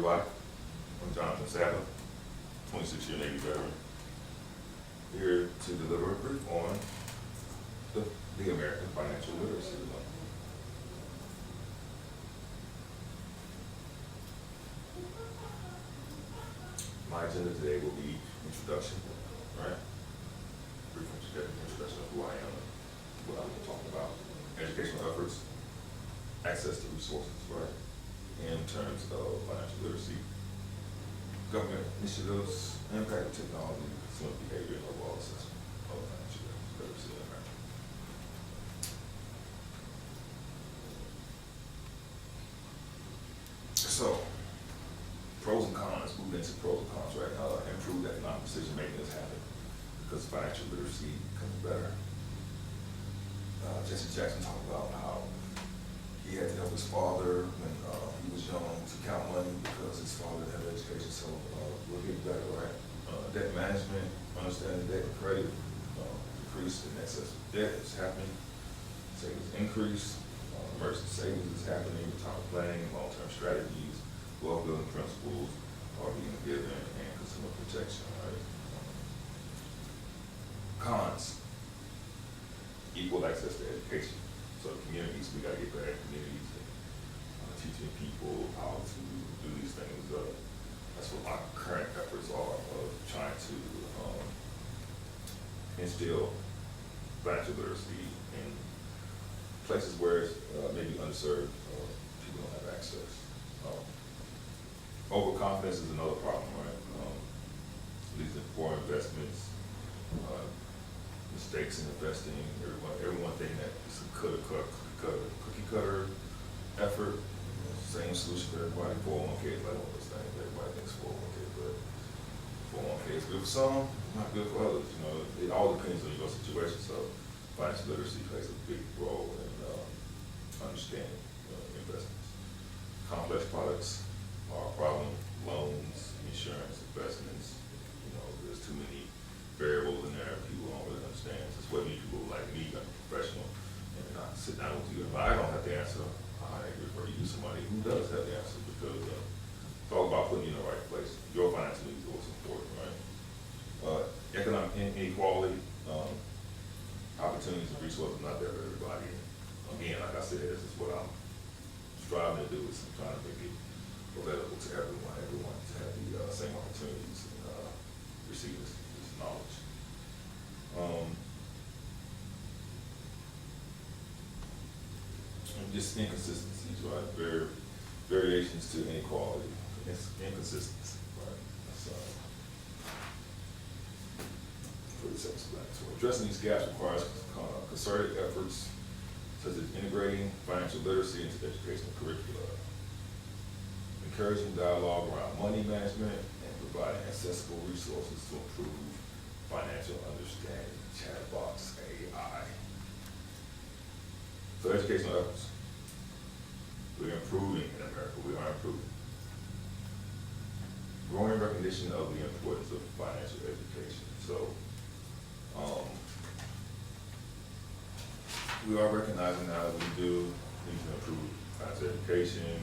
everybody. I'm Jonathan Sadler, 26-year Navy veteran, here to deliver a brief on the American Financial Literacy Law. My agenda today will be introduction, right? Brief introduction of who I am and what I'm going to talk about. Educational efforts, access to resources, right? In terms of financial literacy, government initiatives, impact of technology, consumer behavior, and overall assessment of financial literacy in America. So, pros and cons, move into pros and cons, right? Improved economic decision making has happened because financial literacy becomes better. Jesse Jackson talked about how he had to help his father when he was young to count money because his father didn't have education, so we'll get better, right? Debt management, understanding debt and credit, decrease in excess of debt is happening, savings increase, emergency savings is happening, retirement planning, long-term strategies, wealth building principles are being given, and consumer protection, right? Cons, equal access to education. So communities, we gotta get better at communities and teaching people how to do these things. That's what my current efforts are of trying to instill financial literacy in places where it's maybe underserved or people don't have access. Overconfidence is another problem, right? Leads to poor investments, mistakes in investing. Everyone thinking that it's a cookie cutter effort. Same solution for everybody. 401k is like one of those things. Everybody thinks 401k, but 401k is good for some, not good for others. You know, it all depends on your situation. So financial literacy plays a big role in understanding investments. Complex products are a problem. Loans, insurance, investments. You know, there's too many variables in there people don't really understand. That's what people like me, like a professional, and I sit down with you. If I don't have the answer, I refer you to somebody who does have the answer, because it's all about putting you in the right place. Your financial needs are what's important, right? Economic inequality, opportunities and resources not there for everybody. Again, like I said, this is what I'm striving to do, is I'm trying to make it available to everyone to have the same opportunities and receive this knowledge. And just inconsistencies, right? Variations to inequality, inconsistency, right? That's pretty self-explanatory. Addressing these gaps requires concerted efforts such as integrating financial literacy into educational curricula, encouraging dialogue around money management, and providing accessible resources to improve financial understanding. Chatbots, AI. So educational efforts. We're improving in America. We are improving. Growing recognition of the importance of financial education. So we are recognizing now that we do need to improve financial education.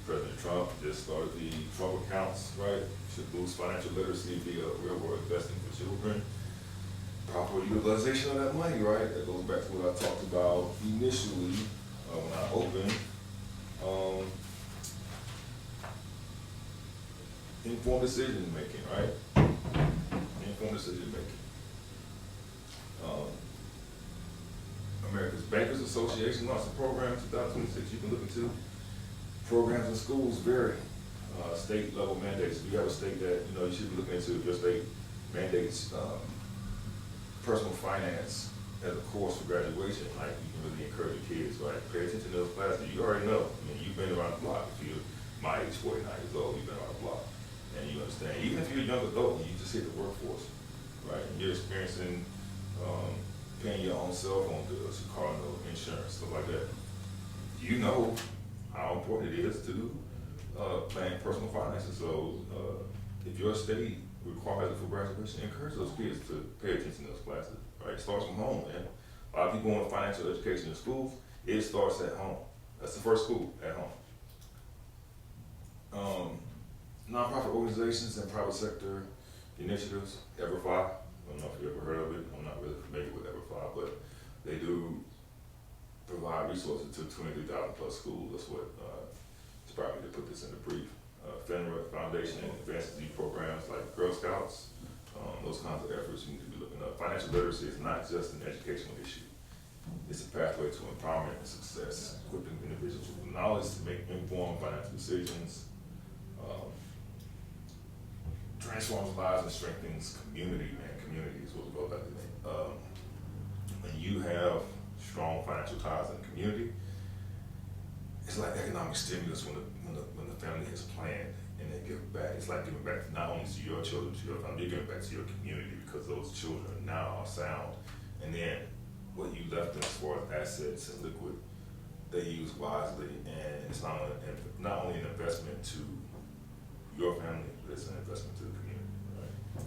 President Trump just started the Trump accounts, right? Should boost financial literacy via real-world investing for children. Proper utilization of that money, right? That goes back to what I talked about initially when I opened. Informed decision making, right? Informed decision making. America's Bankers Association launched a program in 2026 you can look into. Programs in schools vary. State level mandates. If you have a state that you should be looking into, if your state mandates personal finance as a course for graduation, like you can really encourage your kids, right? Pay attention to those classes. You already know. I mean, you've been around the block. If you're my age, 49 years old, you've been around the block, and you understand. Even if you're a young adult and you just hit the workforce, right? And you're experiencing paying your own cell phone bills, your car note, insurance, stuff like that. You know how important it is to plan personal finances. So if your state requires it for graduation, encourage those kids to pay attention to those classes, right? It starts from home, man. A lot of people want financial education in schools. It starts at home. That's the first school, at home. organizations and private sector initiatives, EverFi. I don't know if you ever heard of it. I'm not really familiar with EverFi, but they do provide resources to 23,000 plus schools. That's what inspired me to put this in the brief. FINRA Foundation advances youth programs like Girl Scouts, those kinds of efforts you need to be looking up. Financial literacy is not just an educational issue. It's a pathway to empowerment and success, equipping individuals with knowledge to make informed financial decisions, transforms lives and strengthens community, man. Community is what we go back to. When you have strong financial ties in the community, it's like economic stimulus when the family has planned and they give back. It's like giving back not only to your children, to your family, you're giving back to your community because those children now are sound. And then what you left them as far as assets and liquid, they use wisely, and it's not only an investment to your family, but it's an investment to the community, right?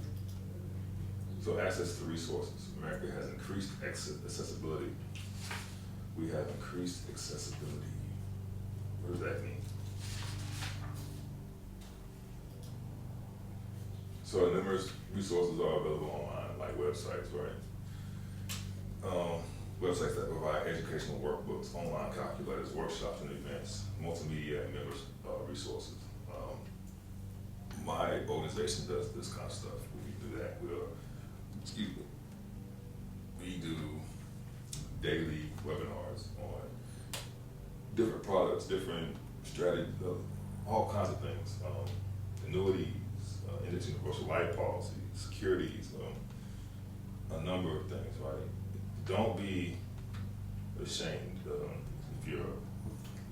So access to resources. America has increased accessibility. We have increased accessibility. What does that mean? So numerous resources are available online, like websites, right? Websites that provide educational workbooks, online calculators, workshops and events, multimedia and members resources. My organization does this kind of stuff. We do that. We do daily webinars on different products, different strategies, all kinds of things. Annuities, index universal life policy, securities, a number of things, right? Don't be ashamed if you're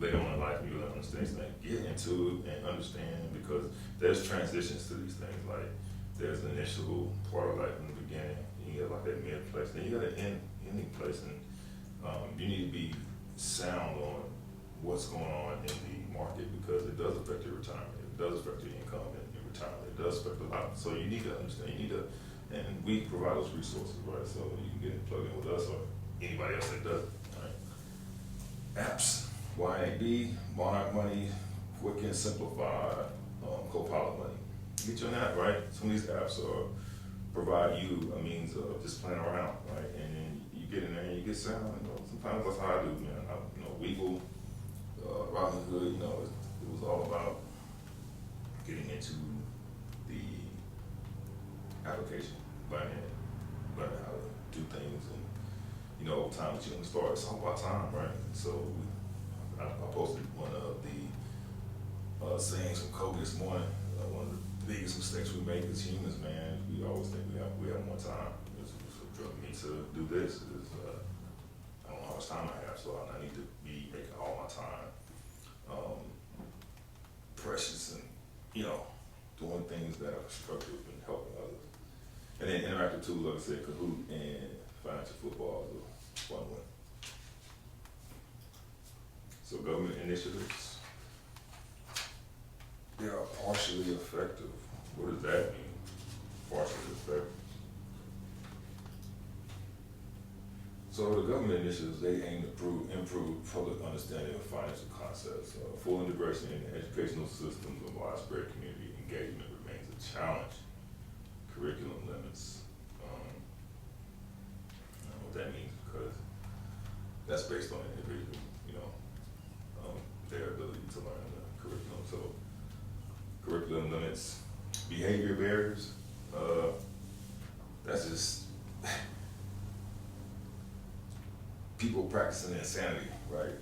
later on in life and you don't understand things. Get into it and understand, because there's transitions to these things. Like there's the initial part of life in the beginning, you get like that mid place, then you got an ending place, and you need to be sound on what's going on in the market, because it does affect your retirement, it does affect your income in your retirement, it does affect a lot. So you need to understand, and we provide those resources, right? So you can get plugged in with us or anybody else that does it, right? Apps, YAB, Monarch Money, Quicken, Simplify, Copilot Money. Get you an app, right? Some of these apps provide you a means of just playing around, right? And then you get in there and you get sound. Sometimes that's how I do, man. Weeble, Robinhood, it was all about getting into the application, learning how to do things, and over time that you don't start, it's all about time, right? So I posted one of the sayings from Kobe this morning. One of the biggest mistakes we make as humans, man, we always think we have more time. It's what drove me to do this. I don't know how much time I have, so I need to be making all my time precious and doing things that are constructive and helping others. And then interactive tools, like I said, Kahoot and financial football is a fun one. So government initiatives, they are partially effective. What does that mean? Partially effective. So the government initiatives, they aim to improve public understanding of financial concepts. Full integration in educational systems and widespread community engagement remains a challenge. Curriculum limits. I don't know what that means, because that's based on the individual, their ability to learn the curriculum. So curriculum limits, behavior barriers, that's just people practicing insanity, right?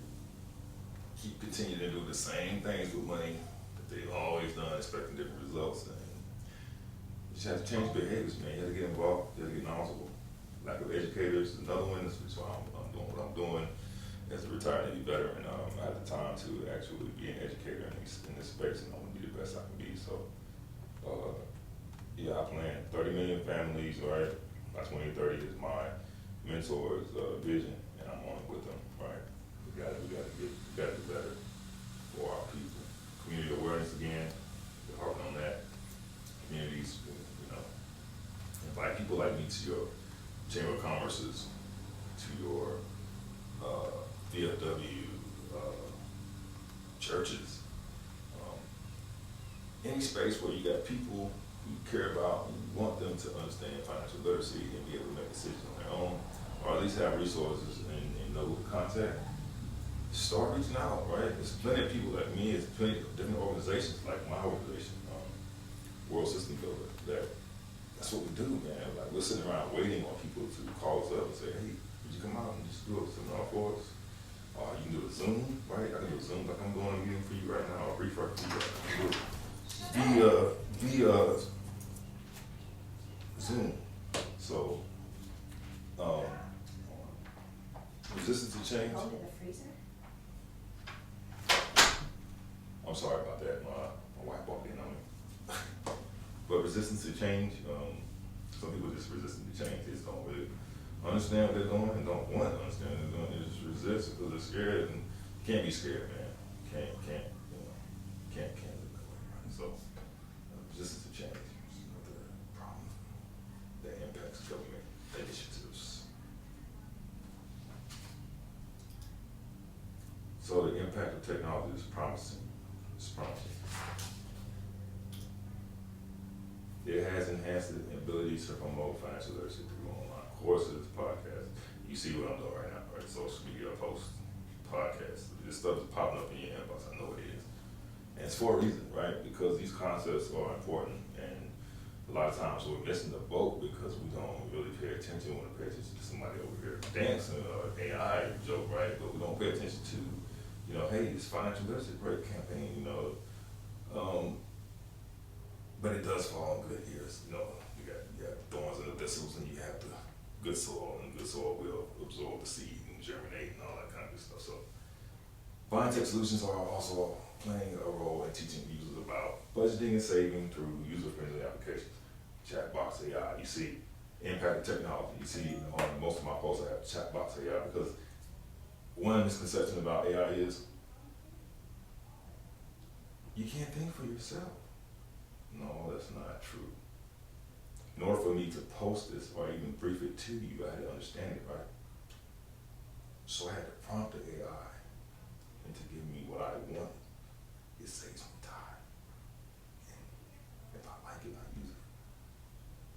Continue to do the same things with money that they've always done, expecting different results. And you just have to change behaviors, man. You have to get involved, you have to get knowledgeable. Lack of educators, another one, which is why I'm doing what I'm doing as a retired Navy veteran. I had the time to actually be an educator in this space, and I want to be the best I can be. So, I plan 30 million families, right? By 2030 is my mentor's vision, and I'm on it with them, right? We gotta do better for our people. Community awareness again, we're harping on that. Communities, invite people like me to your Chamber of Commerce's, to your VFW churches. any space where you got people you care about and you want them to understand financial literacy and be able to make decisions on their own, or at least have resources and know who to contact, start reaching out, right? There's plenty of people like me, there's plenty of different organizations like my organization, World System Builder, that's what we do, man. Like, we're sitting around waiting on people to call us up and say, hey, would you come out and just do a seminar for us? You can do a Zoom, right? I can do a Zoom, like I'm doing a meeting for you right now, a brief for you right now. Via Zoom. So, resistance to change. Over the freezer? I'm sorry about that. My wife walked in on me. But resistance to change, some people just resistant to change. They just don't really understand what they're doing and don't want to understand what they're doing. They just resist because they're scared, and you can't be scared, man. Can't live that way, right? So, resistance to change is another problem that impacts government initiatives. So the impact of technology is promising. It's promising. It has enhanced the ability to promote financial literacy through online courses, podcasts. You see what I'm doing right now, right? Social media posts, podcasts. This stuff is popping up in your inbox. I know it is. And it's for a reason, right? Because these concepts are important, and a lot of times we're missing the boat because we don't really pay attention. We want to pay attention to somebody over here dancing or AI joke, right? But we don't pay attention to, hey, this financial literacy break campaign, but it does fall on good ears. You got thorns and the thistles, and you have the good soil, and good soil will absorb the seed and germinate and all that kind of good stuff. So, FinTech solutions are also playing a role in teaching users about budgeting and saving through user-friendly applications. Chatbox AI, you see impact of technology. You see on most of my posts I have Chatbox AI because one misconception about AI is you can't think for yourself. No, that's not true. In order for me to post this or even brief it to you, I had to understand it, right? So I had to prompt the AI and to give me what I wanted. It saves me time. And if I like it, I use it.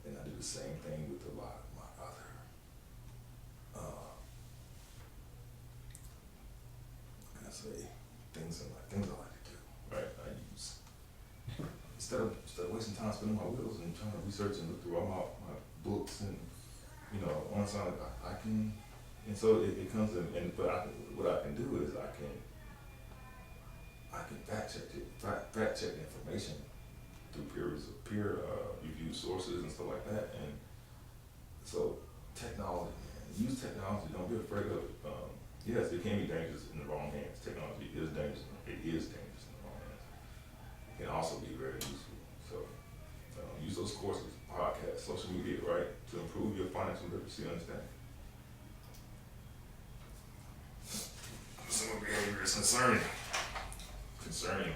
And I do the same thing with a lot of my other things I like to do, right? I use instead of wasting time spinning my wheels and trying to research and look through all my books and on side I can, and so it comes in, but what I can do is I can fact check the information through peer reviewed sources and stuff like that. And so technology, man, use technology. Don't be afraid of it. Yes, it can be dangerous in the wrong hands. Technology is dangerous. It is dangerous in the wrong hands. It can also be very useful. So use those courses, podcasts, social media, right, to improve your financial literacy understanding. Consumer behavior is concerning.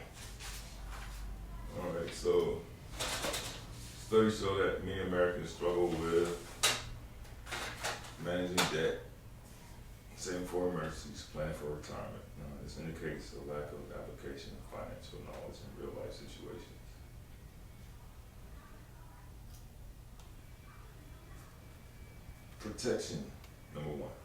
All right, so studies show that many Americans struggle with managing debt, saving for emergencies, planning for retirement. This indicates a lack of application of financial knowledge in real life situations. Protection, number one.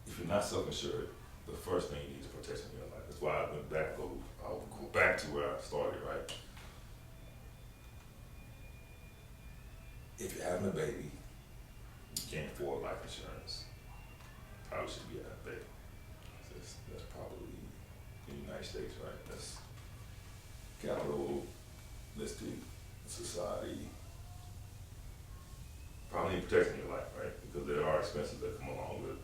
If you're not self-insured, the first thing you need is protection in your life. That's why I'll go back to where I started, right? If you're having a baby, you can't afford life insurance, probably should be having a baby. That's probably in the United States, right? That's capitalistic society. Probably need protection in your life, right? Because there are expenses that come along with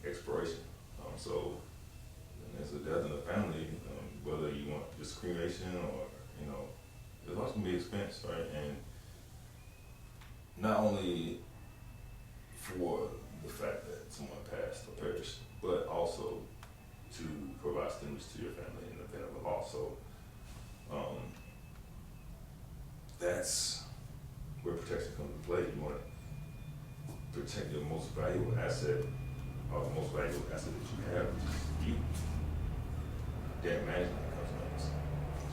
expiration. So when there's a death in the family, whether you want just cremation or, there's always gonna be expense, right? And not only for the fact that someone passed or perished, but also to provide stimulus to your family in the event of a loss. So that's where protection comes into play. You want to protect your most valuable asset the most valuable asset that you have, which is you. Debt management comes next.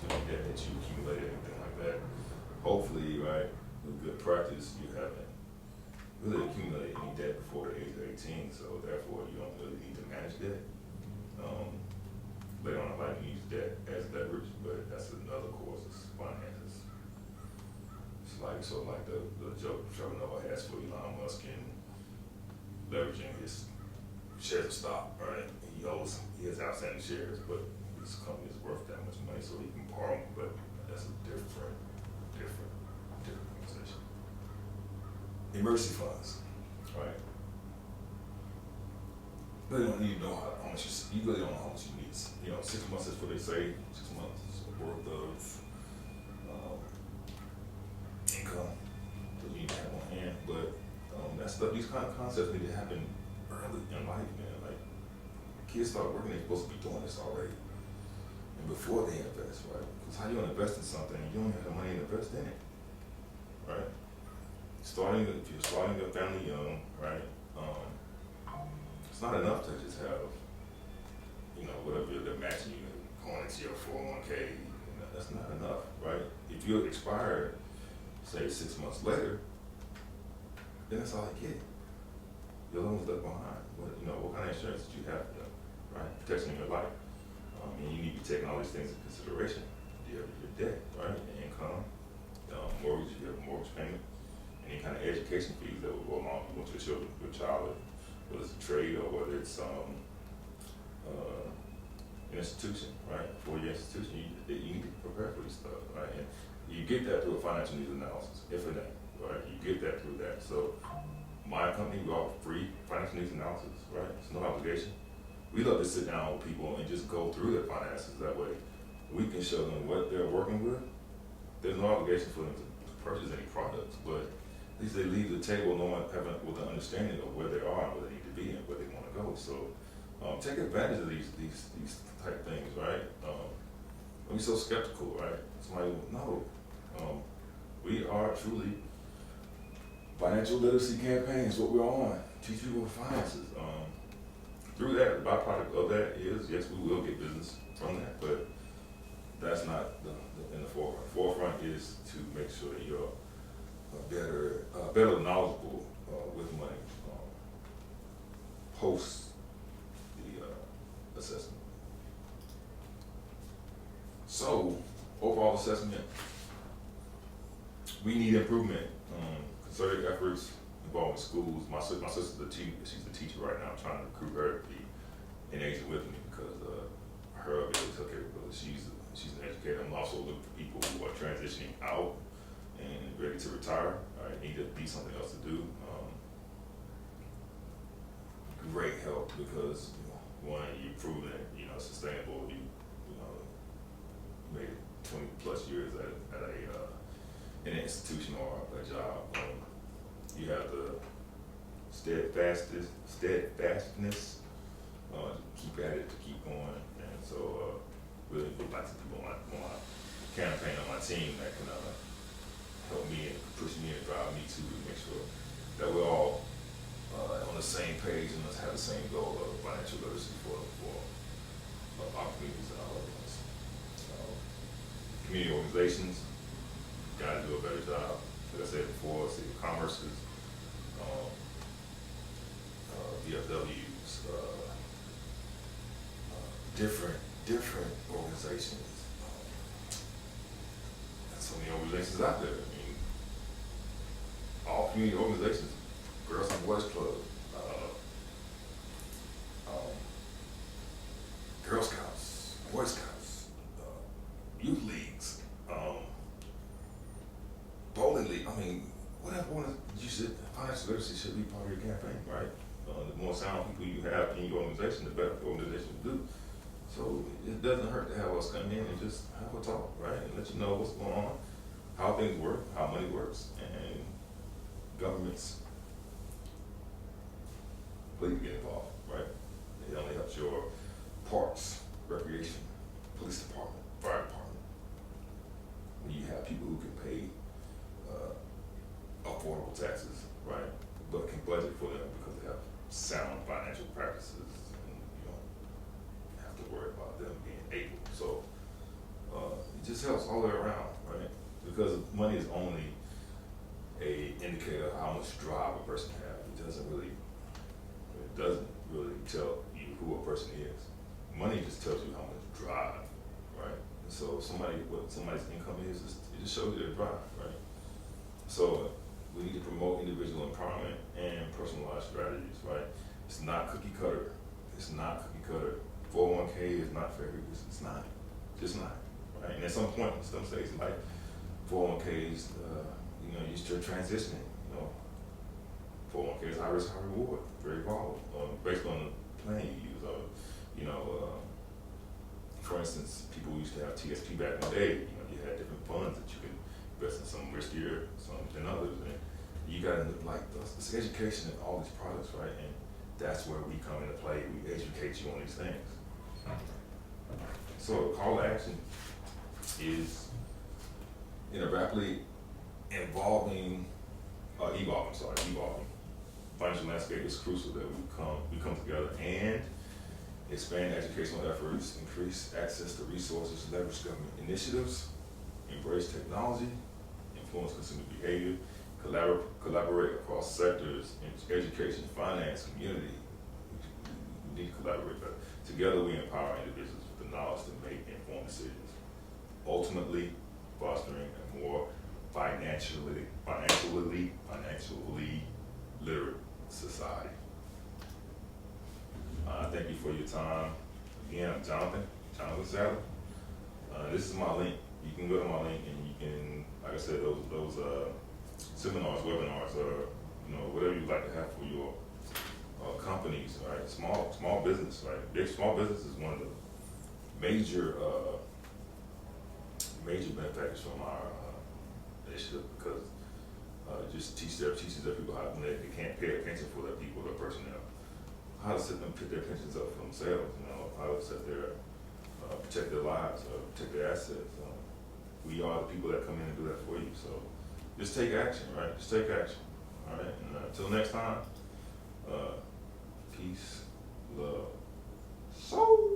So any debt that you accumulate, anything like that. Hopefully, right, with good practice, you haven't really accumulated any debt before the age of 18, so therefore you don't really need to manage debt. Later on in life, you use debt as leverage, but that's another course, it's finances. It's like, sort of like the joke Trevor Noah has for Elon Musk and leveraging his shares of stock, right? He has outstanding shares, but his company is worth that much money, so he can borrow, but that's a different conversation. Emergency funds, right? Really don't need to know how much you really don't know how much you need. 6 months is what they say, 6 months worth of income that you need to have on hand. But that stuff, these kind of concepts need to happen early in life, man. Like kids start working, they're supposed to be doing this already. And before they invest, right? Because how you gonna invest in something, you don't have the money to invest in it, right? If you're starting your family young, right? It's not enough to just have, whatever they're matching you going into your 401k. That's not enough, right? If you expire, say 6 months later, then that's all you get. Your loan's left behind. What kind of insurance did you have for them, right? Protection in your life. And you need to be taking all these things into consideration. Your debt, right? Your income, mortgage, you have a mortgage payment, any kind of education fees that will go along with your children, your child, whether it's a trade or whether it's an institution, right? For your institution, you need to prepare for this stuff, right? And you get that through a financial needs analysis, if and then, right? You get that through that. So my company, we offer free financial needs analysis, right? It's no obligation. We love to sit down with people and just go through their finances. That way we can show them what they're working with. There's no obligation for them to purchase any products, but at least they leave the table with an understanding of where they are and where they need to be and where they want to go. So take advantage of these type things, right? Don't be so skeptical, right? Somebody will know. We are truly financial literacy campaigns, what we're on. Teach people finances. Through that, the byproduct of that is, yes, we will get business from that, but that's not in the forefront. The forefront is to make sure that you're better knowledgeable with money post the assessment. So, overall assessment, we need improvement. Concerted efforts involving schools. My sister's she's a teacher right now. I'm trying to recruit her to be an agent with me because her ability to capability. She's an educator. I'm also looking for people who are transitioning out and ready to retire. Need to be something else to do. Great help because one, you've proven it, sustainable. You made it 20 plus years at an institution or a job. You have the steadfastness to keep at it, to keep going, and so really would like to people on my campaign on my team that can help me and push me and drive me to make sure that we're all on the same page and let's have the same goal of financial literacy for our communities and our loved ones. Community organizations got to do a better job. Like I said before, City of Commerce's, VFWs, different organizations. There's so many organizations out there. I mean, all community organizations, Girls and Boys Club, Girl Scouts, Boy Scouts, youth leagues, bowling league. I mean, whatever financial literacy should be part of your campaign, right? The more sound people you have in your organization, the better the organization will do. So it doesn't hurt to have us come in and just have a talk, right? And let you know what's going on, how things work, how money works, and governments please get involved, right? It only helps your parks, recreation, police department, fire department. When you have people who can pay affordable taxes, right? But can budget for them because they have sound financial financial practices, and you don't have to worry about them being able. So it just helps all the way around, right? Because money is only a indicator of how much drive a person has. It doesn't really tell you who a person is. Money just tells you how much drive, right? And so what somebody's income is, it just shows you their drive, right? So we need to promote individual empowerment and personalized strategies, right? It's not cookie cutter. It's not cookie cutter. 401k is not fair. It's not. Just not, right? And at some point, in some states like 401ks, you're still transitioning. 401k is high risk, high reward, very volatile, based on the plan you use. For instance, people used to have TSP back in the day. You had different funds that you could invest in, some riskier, some than others, and you got into like this education and all these products, right? And that's where we come into play. We educate you on these things. So the call to action is in a rapidly evolving financial landscape. Is crucial that we come together and expand educational efforts, increase access to resources, leverage government initiatives, embrace technology, influence consumer behavior, collaborate across sectors in education, finance, community. We need to collaborate better. Together we empower individuals with the knowledge to make informed decisions, ultimately fostering a more financially literate society. Thank you for your time. Again, I'm Jonathan Sadler. This is my link. You can go to my link and you can, like I said, those seminars, webinars, whatever you'd like to have for your companies, right? Small business, right? Small business is one of the major benefactors from our initiative, because it just teaches their people how, when they can't pay a pension for their people, their personnel, how to set them, put their pensions up for themselves, how to set their, protect their lives, protect their assets. We are the people that come in and do that for you. So just take action, right? Just take action, all right? And until next time, peace, love, soul.